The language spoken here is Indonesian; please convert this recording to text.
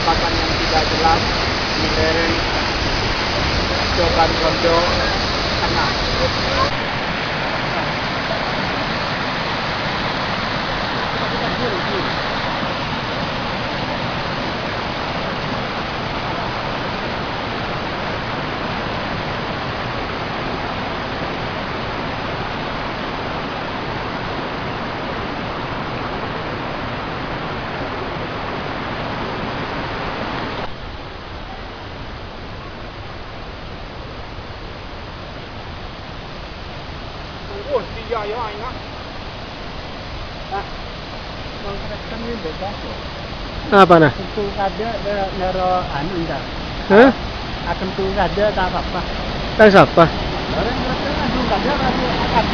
penampakan yang tidak jelas di lereng Coban Rondo Tengah. Oh, dia ya ini. Kan ini bebas loh. Apa nah? Tentu saja nero anu enggak. Hah? Akan tentu saja tak apa-apa. Tang siapa? Orang mereka anu enggak ada akad.